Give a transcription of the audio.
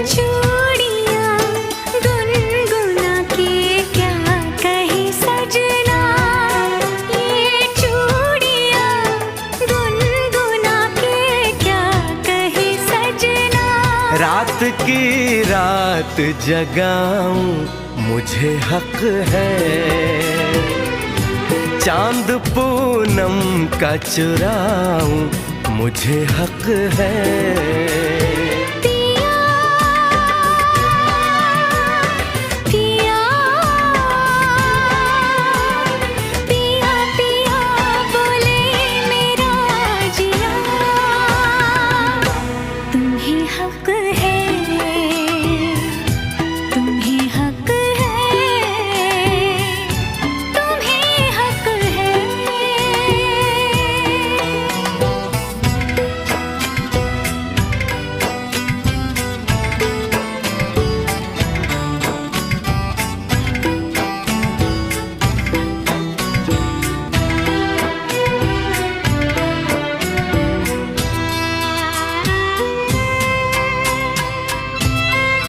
चूड़ियां गुनगुना के क्या कहे सजना, ये चूड़ियां गुनगुना के क्या कहे सजना। रात की रात जगाऊं मुझे हक है, चांद पूनम का चुराऊं मुझे हक है।